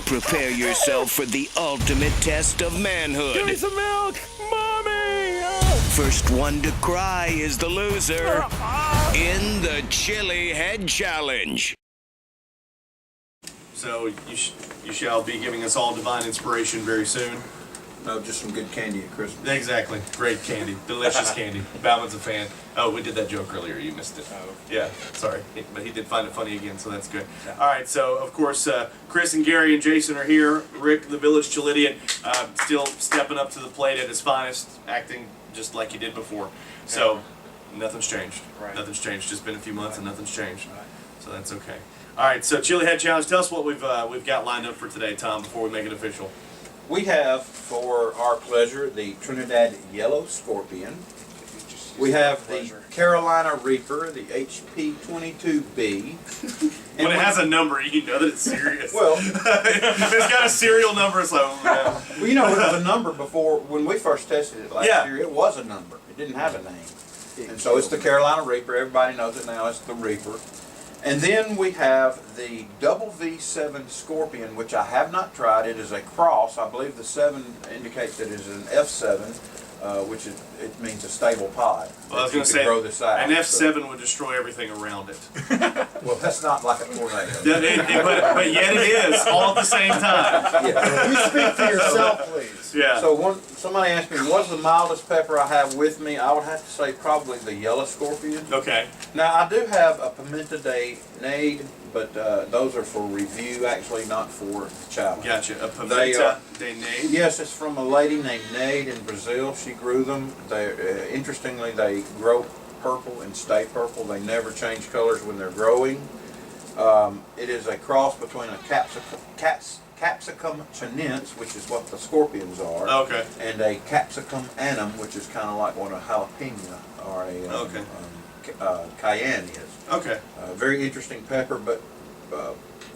Prepare yourself for the ultimate test of manhood. Give me some milk, Mommy! First one to cry is the loser in the Chilehead Challenge. So you shall be giving us all divine inspiration very soon. No, just some good candy at Christmas. Exactly. Great candy. Delicious candy. Bauman's a fan. Oh, we did that joke earlier. You missed it. Oh. Yeah, sorry. But he did find it funny again, so that's good. Yeah. All right, so, of course, Chris and Gary and Jason are here. Rick, the village Chilehead, still stepping up to the plate at his finest, acting just like he did before. So, nothing's changed. Right. Nothing's changed. Just been a few months and nothing's changed. Right. So that's okay. All right, so Chilehead Challenge. Tell us what we've got lined up for today, Tom, before we make it official. We have, for our pleasure, the Trinidad Yellow Scorpion. We have the Carolina Reaper, the HP22B. When it has a number, you know that it's serious. Well, if it's got a serial number, it's like, oh, yeah. Well, you know, it was a number before, when we first tested it last year, it was a number. It didn't have a name. And so it's the Carolina Reaper. Everybody knows it now. It's the Reaper. And then we have the Double V7 Scorpion, which I have not tried. It is a cross. I believe the 7 indicates that it is an F7, which it means a stable pod. Well, I was going to say, grow this out, an F7 would destroy everything around it. Well, that's not like a tornado. but yet it is, all at the same time. Yeah. You speak for yourself, please. Yeah. So somebody asked me, what's the mildest pepper I have with me? I would have to say probably the Yellow Scorpion. Okay. Now, I do have a Pimenta de Nade, but those are for review, actually, not for the challenge. Gotcha. A Pimenta de Nade? Yes, it's from a lady named Nade in Brazil. She grew them. Interestingly, they grow purple and stay purple. They never change colors when they're growing. It is a cross between a Capsicum chinense, which is what the scorpions are, okay, and a Capsicum annuum, which is kind of like what a jalapeno or a cayenne is. Okay. Very interesting pepper, but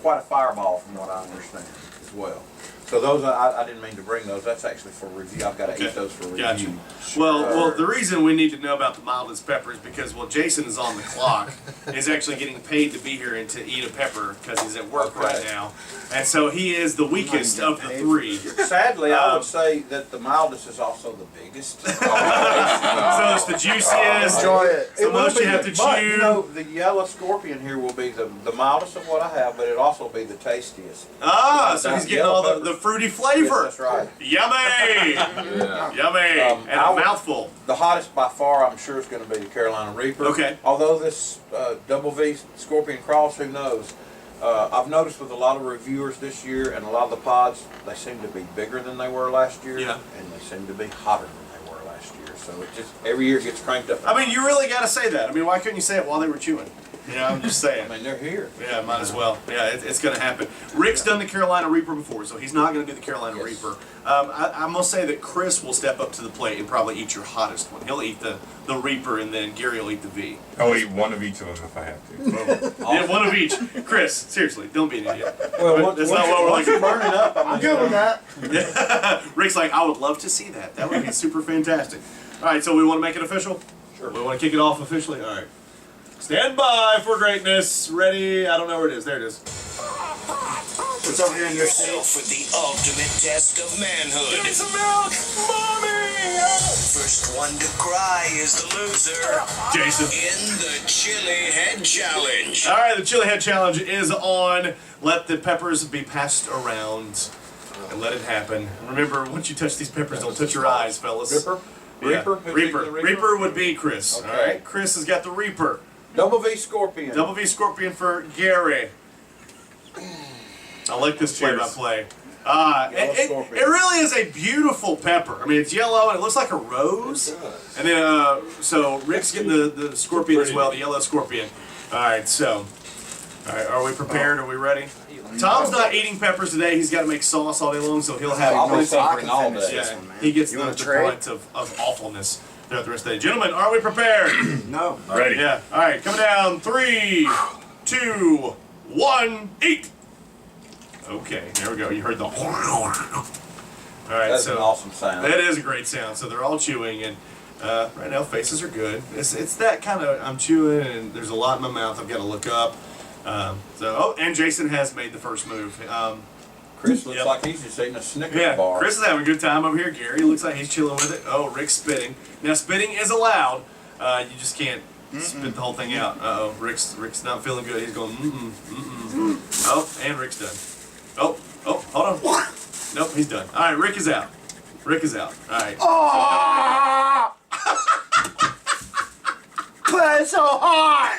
quite a fireball from what I understand as well. So those, I didn't mean to bring those. That's actually for review. I've got to eat those for review. Gotcha. Well, the reason we need to know about the mildest pepper is because, well, Jason is on the clock. He's actually getting paid to be here and to eat a pepper because he's at work right now. And so he is the weakest of the three. Sadly, I would say that the mildest is also the biggest. So it's the juiciest. Enjoy it. So most you have to chew. You know, the Yellow Scorpion here will be the mildest of what I have, but it'll also be the tastiest. Ah, so he's getting all the fruity flavor. Yes, that's right. Yummy! Yummy! And a mouthful. The hottest by far, I'm sure, is going to be the Carolina Reaper. Okay. Although this Double V Scorpion Cross, who knows? I've noticed with a lot of reviewers this year and a lot of the pods, they seem to be bigger than they were last year. Yeah. And they seem to be hotter than they were last year. So it just, every year it gets cranked up. I mean, you really got to say that. I mean, why couldn't you say it while they were chewing? You know, I'm just saying. I mean, they're here. Yeah, might as well. Yeah, it's going to happen. Rick's done the Carolina Reaper before, so he's not going to do the Carolina Reaper. I must say that Chris will step up to the plate and probably eat your hottest one. He'll eat the Reaper, and then Gary will eat the V. I'll eat one of each of them if I have to. Yeah, one of each. Chris, seriously, don't be an idiot. Well, that's not what we're like. Burn it up. I'm good with that. Rick's like, I would love to see that. That would be super fantastic. All right, so we want to make it official? Sure. We want to kick it off officially? All right. Stand by for greatness. Ready? I don't know where it is. There it is. It's over here in your yourself for the ultimate test of manhood. Give me some milk, Mommy! First one to cry is the loser. Jason. In the Chilehead Challenge. All right, the Chilehead Challenge is on. Let the peppers be passed around and let it happen. Remember, once you touch these peppers, don't touch your eyes, fellas. Reaper? Yeah. Reaper? Reaper. Reaper would be Chris. Okay. All right, Chris has got the Reaper. Double V Scorpion. Double V Scorpion for Gary. I like this play-by-play. It really is a beautiful pepper. I mean, it's yellow and it looks like a rose. And then, so Rick's getting the scorpion as well, the yellow scorpion. All right, so, are we prepared? Are we ready? Tom's not eating peppers today. He's got to make sauce all day long, so he'll have. I'll be suffering all day. Yeah, he gets the brunt of awfulness throughout the rest of the day. Gentlemen, are we prepared? No. Ready. Yeah. All right, coming down. 3, 2, 1, eat. Okay, there we go. You heard the. All right, That's an awesome sound. That is a great sound. So they're all chewing, and right now faces are good. It's that kind of, I'm chewing, and there's a lot in my mouth. I've got to look up. And Jason has made the first move. Chris looks Yep. like he's just eating a Snickers Yeah, bar. Chris is having a good time over here. Gary looks like he's chilling with it. Oh, Rick's spitting. Now, spitting is allowed. You just can't spit the whole thing out. Uh-oh, Rick's not feeling good. He's going, Oh, and Rick's done. Oh, hold on. Nope, he's done. All right, Rick is out. Rick is out. All right. That's so hot!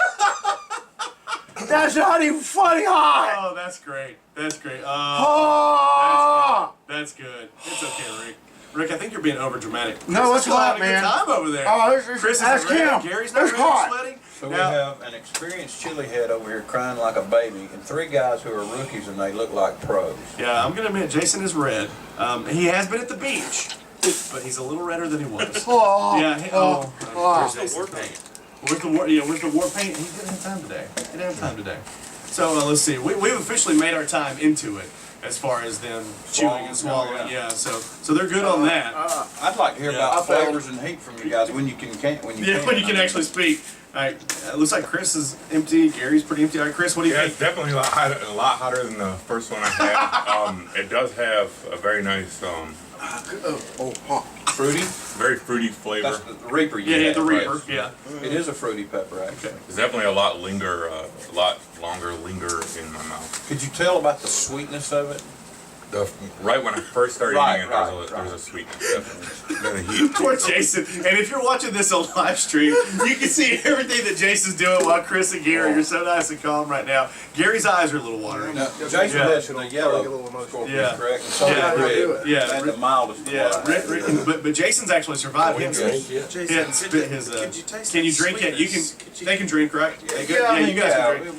That's not even funny hot! Oh, that's great. That's great. Oh! That's good. It's okay, Rick. Rick, I think you're being over dramatic. No, Chris it's is still hot, having a man. good time over there. Oh, Chris ask isn't ready. him. Gary's not It's ready. hot. Sweating. So Now- we have an experienced Chilehead over here crying like a baby, and 3 guys who are rookies and they look like pros. Yeah, I'm gonna admit Jason is red. He has been at the beach, but he's a little redder than he was. Oh! Yeah. Where's the war paint? Where's the war? Yeah, where's the war paint? He didn't have time today. He didn't have time today. So let's see. We've officially made our time into it as far as them chewing and swallowing. Yeah. So they're good on that. I'd like to hear Yeah. about flavors and heat from you guys when you can Yeah, when you can actually speak. All right. It looks like Chris is empty. Gary's pretty empty. All right, Chris, what do you Yeah, think? it's definitely a lot hotter than the first one I had. It does have a very nice, fruity. very fruity flavor. That's the Reaper. You Yeah, had, the right? Reaper. Yeah. It is a fruity pepper, actually. There's definitely a lot longer in my mouth. Could you tell about the sweetness of it? Right when I first started Right, eating it, right, there was a sweetness, definitely. Then the heat. Poor Jason. And if you're watching this on live stream, you can see everything that Jason's doing while Chris and Gary are so nice and calm right now. Gary's eyes are a little watering. Now, Jason Yeah. has the yellow scorpion, Yeah. correct? And so Yeah. does Red. Yeah. And the mildest Yeah, one. but Jason's actually survived. He hadn't spit his. Could you taste Can you that drink it? You can. sweetness? They can drink, right? They good? Yeah, I you mean, guys yeah, can drink.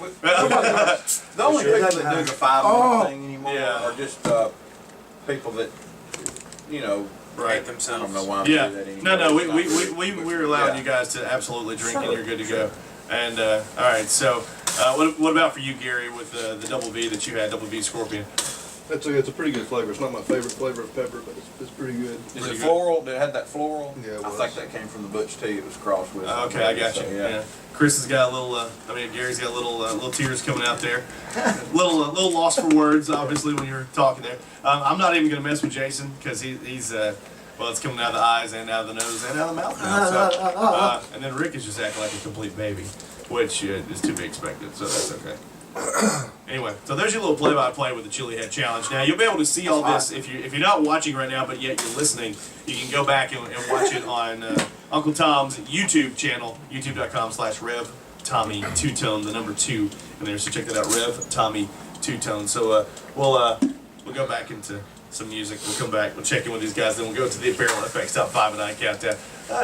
The only people that do the 5-minute thing anymore Yeah. are just people that, you know, Right. I don't know why I'm Yeah. doing that anymore. No, It's not we're allowing Yeah. you guys to absolutely drink, and you're good to go. And all right, so what about for you, Gary, with the double V that you had, double V Scorpion? It's a pretty good flavor. It's not my favorite flavor of pepper, but it's pretty good. Is Pretty it good. floral? Did it have that floral? Yeah, it I was. think that came from the Butch tea. It was crossed with. Okay, I got you. So, Yeah. Chris has got a little. Gary's got little tears coming out there. little lost for words, obviously, when you're talking there. I'm not even gonna mess with Jason because he's well, it's coming out of the eyes and out of the nose and out of the mouth now. So, and then Rick is just acting like a complete baby, which is to be expected. So that's okay. Anyway, so there's your little play-by-play with the Chilehead challenge. Now you'll be able to see all this if you're not watching right now, but yet you're listening. You can go back and watch it on Uncle Tom's YouTube channel, youtube.com/Revtommy2tone, the number 2 in there. So check that out, Revtommy2tone. So we'll go back into some music. We'll come back. We'll check in with these guys. Then we'll go to the Apparel FX Top 5 and 9 countdown.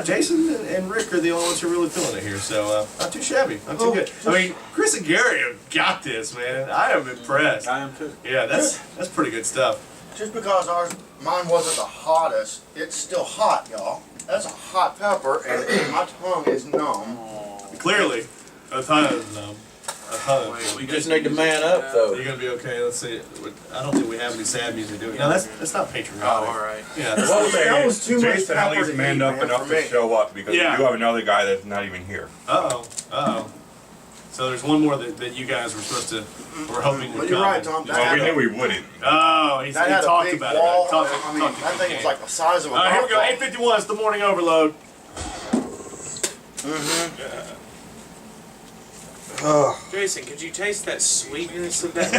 Jason and Rick are the only ones who are really feeling it here, so not too shabby, not too good. I mean, Chris and Gary have got this, man. I am impressed. I am too. Yeah, that's pretty good stuff. Just because mine wasn't the hottest, it's still hot, y'all. That's a hot pepper, and my tongue is numb. Clearly, a ton of them. A ton of them. You just need to man up, though. You're gonna be okay. Let's see. I don't think we have any sad music, do we? No, that's not patriotic. Oh, all right. Yeah. That's Well, that was too much Jason at pepper least to manned eat, up man, enough for to me. show up because Yeah. we do have another guy that's not even here. Uh-oh. So there's one more that you guys were supposed to, were hoping would But come. you're right, Tom. Well, we knew we wouldn't. Oh, he That had a talked big about wall. it. Talked I mean, that thing was like the size of a All right, here we go. golf 8:51. It's the morning overload. Jason, could you taste that sweetness of that?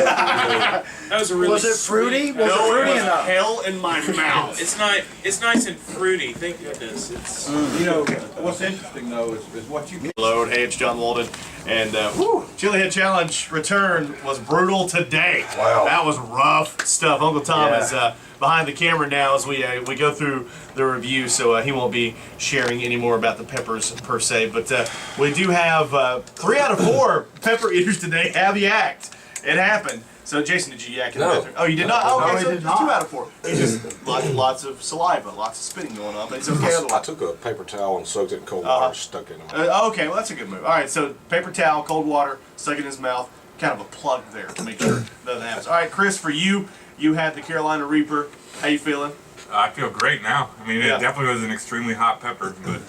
That was a really Was it fruity? sweet- Was it No, fruity it was enough? hell in my mouth. It's not. It's nice and fruity. Thank goodness. It's. You know, what's interesting, though, is what you get. Load. Hey, it's John Walden, and Chilehead Challenge return was brutal today. Wow. That was rough stuff. Uncle Tom is behind the camera now as we go through the review, so he won't be sharing any more about the peppers per se. But we do have 3 out of 4 pepper eaters today have yacked. It happened. So Jason, did you yak in the bathroom? Oh, you did not. Oh, okay, No, I so did just 2 not. out of 4. It's just lots of saliva, lots of spitting going on, but it's okay I otherwise. took a paper towel and soaked it in cold water and stuck it in my Okay, well that's a good move. All right, so paper towel, cold water, stuck in his mouth, kind of a plug there to make sure nothing happens. All right, Chris, for you, you had the Carolina Reaper. How you feeling? I feel great now. I mean, Yeah. it definitely was an extremely hot pepper, but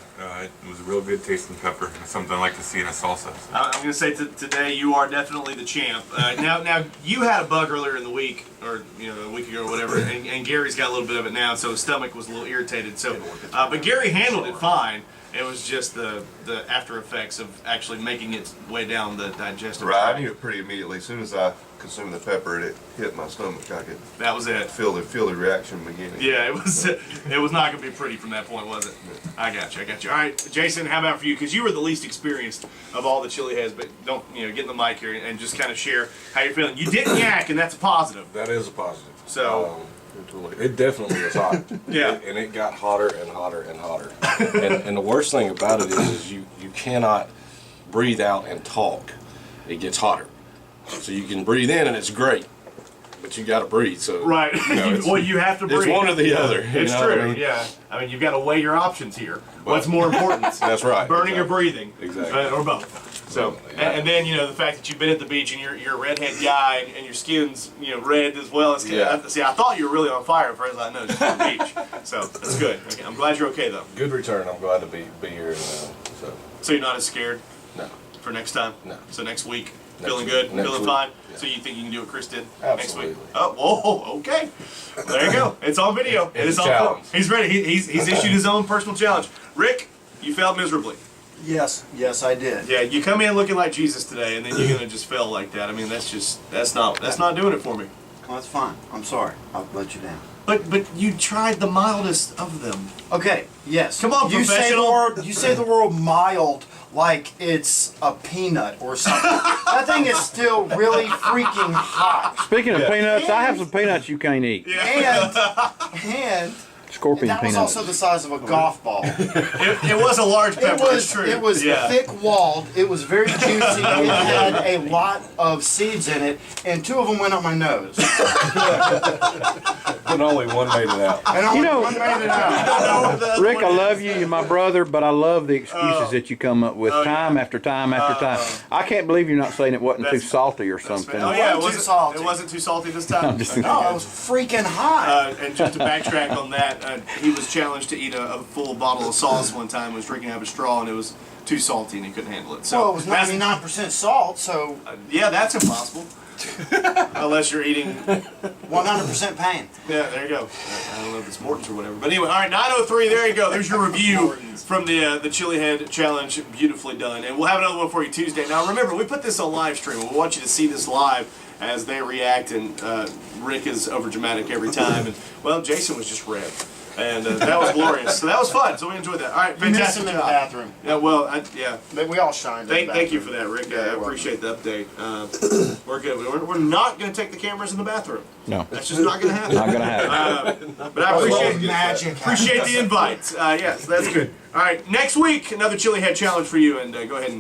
it was a real good tasting pepper. It's something I like to see in a salsa. So. I'm going to say today you are definitely the champ. Now you had a bug earlier in the week, or a week ago or whatever, and Gary's got a little bit of it now, so his stomach was a little irritated. So, but Gary handled it fine. It was just the after effects of actually making its way down the digestive Right, I tract. knew it pretty immediately. As soon as I consumed the pepper, it hit my stomach. I could That was it. feel the reaction beginning. Yeah, it was not going to be pretty from that point, was it? I got you. All right, Jason, how about for you? Because you were the least experienced of all the Chileheads, but don't get in the mic here and just kind of share how you're feeling. You didn't yak, and that's a positive. That is a positive. So It definitely was hot. Yeah. And it got hotter and hotter and hotter. and the worst thing about it is you cannot breathe out and talk. It gets hotter. So you can breathe in and it's great, but you got to breathe. So right, it's- well, you have to breathe. It's one or the other. you It's know what true. I mean? Yeah, I mean you've got to weigh your options here. What's more important? That's right. Burning or Exactly. breathing? Exactly. Or both. So, Yeah. and then the fact that you've been at the beach and you're a redhead guy and your skin's red as well. As Yeah. See, I thought you were really on fire as far as I know, just on the beach. So that's good. Okay, I'm glad you're okay though. Good return. I'm glad to be here. So you're not as scared No. for next time. No. So next week, Next feeling week. good, Next feeling week. fine. Yeah. So you think you can do what Chris did Absolutely. next week? Oh, whoa, okay. There you go. It's on video. It's a on. challenge. He's ready. He's issued his own personal challenge. Rick, you failed miserably. Yes, I did. Yeah, you come in looking like Jesus today, and then you're gonna just fail like that. I mean, that's not doing it for me. Well, that's fine. I'm sorry. I'll let you down. But you tried the mildest of them. Okay, yes. Come on, you professional. You say the word mild like it's a peanut or something. That thing is still really freaking hot. Speaking of peanuts, I have some peanuts you can't eat. And Scorpion that was peanuts. also the size of a golf ball. It was a large pepper. It's true. It was Yeah. thick-walled. It was very juicy. It had a lot of seeds in it, and 2 of them went up my nose. But only one made it out. And only know- one made it out. Rick, I love you. You're my brother, but I love the excuses that you come up with time after time after time. I can't believe you're not saying it wasn't too That's- salty or something. Oh yeah, It wasn't too salty. It wasn't too salty this time. No, it was freaking hot. And just to backtrack on that, he was challenged to eat a full bottle of sauce one time. Was drinking out of a straw, and it was too salty, and he couldn't handle it. So Well, it was that's- 99% salt, so yeah, that's impossible. Unless you're eating. 100% pain. Yeah, there you go. I don't know if it's Morton's or whatever. But anyway, all right, 9:03. There you go. There's your review from the Chilehead challenge. Beautifully done. And we'll have another one for you Tuesday. Now remember, we put this on live stream. We want you to see this live as they react. And Rick is over dramatic every time. And well, Jason was just red. And that was glorious. So that was fun. So we enjoyed that. All right, You missed fantastic him in the job. bathroom. Yeah, well, yeah. But we all shined. in the Thank you for bathroom. that, Rick. Yeah, I you're welcome. appreciate the update. We're good. We're not going to take the cameras in the bathroom. No, That's just not going to happen. not gonna happen. But I appreciate Magic. appreciate the invite. Yes, that's good. All right, next week another Chilehead challenge for you, and go ahead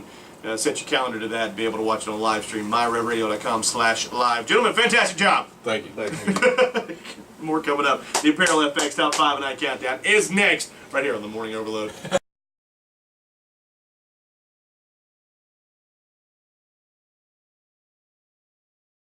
and set your calendar to that. And be able to watch it on live stream. myredradio.com/live. Gentlemen, fantastic job. Thank you. More coming up. The Apparel FX Top 5 and I Countdown is next, right here on the Morning Overload.